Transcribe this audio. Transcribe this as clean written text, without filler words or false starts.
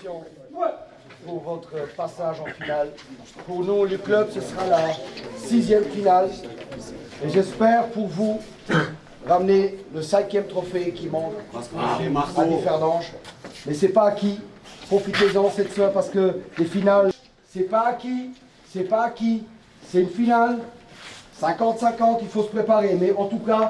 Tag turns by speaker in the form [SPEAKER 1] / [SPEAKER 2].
[SPEAKER 1] félicitations pour votre passage en finale. Pour nous, le club, ce sera la 6e finale. Et j'espère pour vous ramener le 5e trophée qui manque à Differdange. Mais c'est pas acquis. Profitez-en cette soirée parce que les finales, c'est pas acquis. C'est pas acquis. C'est une finale. 50-50, il faut se préparer. Mais en tout cas...